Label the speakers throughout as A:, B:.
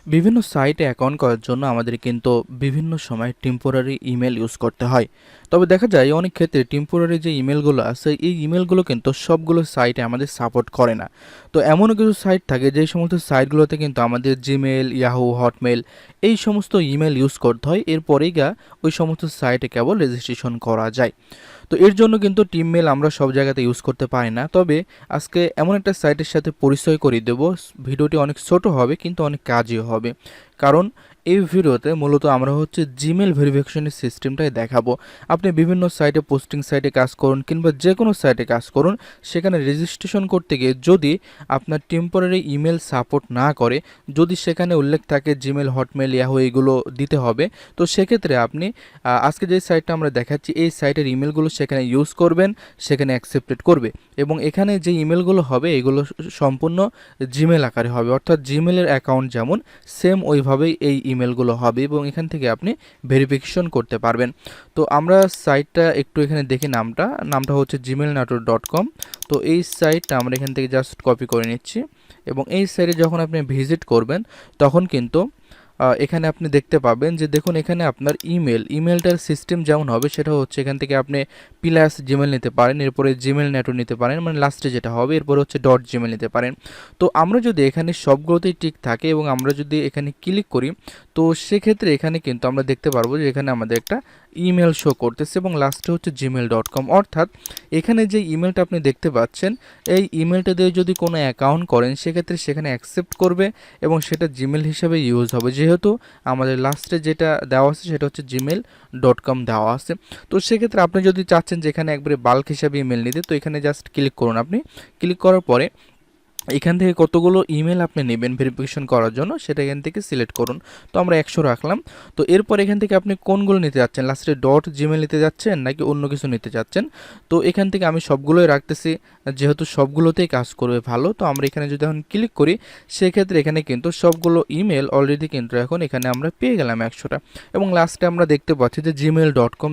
A: বিভিন্ন সাইটে অ্যাকাউন্ট করার জন্য আমাদের কিন্তু বিভিন্ন সময় টেম্পোরারি ইমেল ইউজ করতে হয়। তবে দেখা যায় অনেক ক্ষেত্রে টেম্পোরারি যে ইমেলগুলো আছে এই ইমেলগুলো কিন্তু সবগুলো সাইটে আমাদের সাপোর্ট করে না। তো এমনও কিছু সাইট থাকে যেই সমস্ত সাইটগুলোতে কিন্তু আমাদের জিমেল, ইয়াহু, হটমেল এই সমস্ত ইমেল ইউজ করতে হয়। এরপরেই ওই সমস্ত সাইটে কেবল রেজিস্ট্রেশন করা যায়। তো এর জন্য কিন্তু টিম মেল আমরা সব জায়গাতে ইউজ করতে পারি না। তবে আজকে এমন একটা সাইটের সাথে পরিচয় করিয়ে দেব। ভিডিওটি অনেক ছোট হবে কিন্তু অনেক কাজেও হবে। কারণ এই ভিডিওতে মূলত আমরা জিমেল ভেরিফিকেশনের সিস্টেমটাই দেখাবো। আপনি বিভিন্ন সাইটে, পোস্টিং সাইটে কাজ করুন কিংবা যে কোনো সাইটে কাজ করুন, সেখানে রেজিস্ট্রেশন করতে গিয়ে যদি আপনার টেম্পোরারি ইমেল সাপোর্ট না করে, যদি সেখানে উল্লেখ থাকে জিমেল, হটমেল, ইয়াহু এগুলো দিতে হবে, তো সেক্ষেত্রে আপনি আজকে যে সাইটটা আমরা দেখাচ্ছি এই সাইটের ইমেলগুলো সেখানে ইউজ করবেন, সেখানে অ্যাকসেপ্টেড করবে এবং এখানে যে ইমেলগুলো হবে এগুলো সম্পূর্ণ জিমেল আকারে হবে। অর্থাৎ জিমেলের অ্যাকাউন্ট যেমন সেম ওইভাবেই এই ইমেলগুলো হবে এবং এখান থেকে আপনি ভেরিফিকেশন করতে পারবেন। তো আমরা সাইটটা একটু এখানে দেখি, নামটা হচ্ছে gmailnator.com। তো এই সাইটটা আমরা এখান থেকে জাস্ট কপি করে নিচ্ছি এবং এই সাইটে যখন আপনি ভিজিট করবেন তখন কিন্তু এখানে আপনি দেখতে পাবেন যে দেখুন এখানে আপনার ইমেলটার সিস্টেম যেমন হবে সেটা হচ্ছে এখান থেকে আপনি প্লাস জিমেল নিতে পারেন, এরপরে জিমেল নেটও নিতে পারেন, মানে লাস্টে যেটা হবে, এরপরে হচ্ছে ডট জিমেল নিতে পারেন। তো আমরা যদি এখানে সবগুলোতেই টিক থাকে এবং আমরা যদি এখানে ক্লিক করি, তো সেক্ষেত্রে এখানে কিন্তু আমরা দেখতে পারবো যে এখানে আমাদের একটা ইমেল শো করতেছে এবং লাস্টে হচ্ছে gmail.com। অর্থাৎ এখানে যে ইমেলটা আপনি দেখতে পাচ্ছেন এই ইমেলটা দিয়ে যদি কোনো অ্যাকাউন্ট করেন সেক্ষেত্রে সেখানে অ্যাকসেপ্ট করবে এবং সেটা জিমেল হিসেবে ইউজ হবে, যেহেতু আমাদের লাস্টে যেটা দেওয়া আছে সেটা হচ্ছে gmail.com দেওয়া আছে। তো সেক্ষেত্রে আপনি যদি চাচ্ছেন যে এখানে একবারে বাল্ক হিসাবে ইমেল নিতে, তো এখানে জাস্ট ক্লিক করুন। আপনি ক্লিক করার পরে এখান থেকে কতগুলো ইমেল আপনি নেবেন ভেরিফিকেশন করার জন্য সেটা এখান থেকে সিলেক্ট করুন। তো আমরা 100 রাখলাম। তো এরপর এখান থেকে আপনি কোনগুলো নিতে যাচ্ছেন, লাস্টে ডট জিমেল নিতে যাচ্ছেন নাকি অন্য কিছু নিতে যাচ্ছেন। তো এখান থেকে আমি সবগুলোই রাখতেছি, যেহেতু সবগুলোতেই কাজ করবে ভালো। তো আমরা এখানে যদি এখন ক্লিক করি সেক্ষেত্রে এখানে কিন্তু সবগুলো ইমেল অলরেডি কিন্তু এখন এখানে আমরা পেয়ে গেলাম 100টা এবং লাস্টে আমরা দেখতে পাচ্ছি যে gmail.com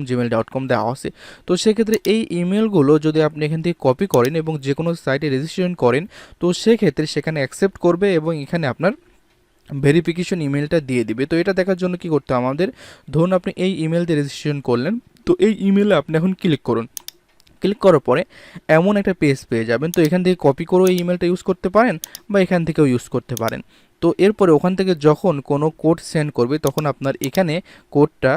A: দেওয়া আছে। তো সেক্ষেত্রে এই ইমেলগুলো যদি আপনি এখান থেকে কপি করেন এবং যে কোনো সাইটে রেজিস্ট্রেশন করেন, তো সেক্ষেত্রে সেখানে অ্যাকসেপ্ট করবে এবং এখানে আপনার ভেরিফিকেশন ইমেলটা দিয়ে দিবে। তো এটা দেখার জন্য কি করতে হবে আমাদের, ধরুন আপনি এই ইমেল দিয়ে রেজিস্ট্রেশন করলেন, তো এই ইমেলে আপনি এখন ক্লিক করুন। ক্লিক করার পরে এমন একটা পেজ পেয়ে যাবেন। তো এখান থেকে কপি করেও এই ইমেলটা ইউজ করতে পারেন বা এখান থেকেও ইউজ করতে পারেন। তো এরপরে ওখান থেকে যখন কোনো কোড সেন্ড করবে তখন আপনার এখানে কোডটা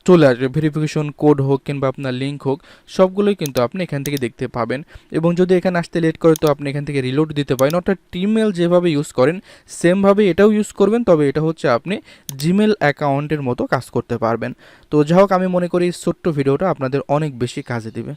A: চলে আসবে, ভেরিফিকেশন কোড হোক কিংবা আপনার লিঙ্ক হোক, সবগুলোই কিন্তু আপনি এখান থেকে দেখতে পাবেন। এবং যদি এখানে আসতে লেট করে তো আপনি এখান থেকে রিলোড দিতে পারেন। অর্থাৎ টিমেল যেভাবে ইউজ করেন সেমভাবে এটাও ইউজ করবেন, তবে এটা হচ্ছে আপনি জিমেল অ্যাকাউন্টের মতো কাজ করতে পারবেন। তো যাই হোক, আমি মনে করি ছোট্ট ভিডিওটা আপনাদের অনেক বেশি কাজে দিবে।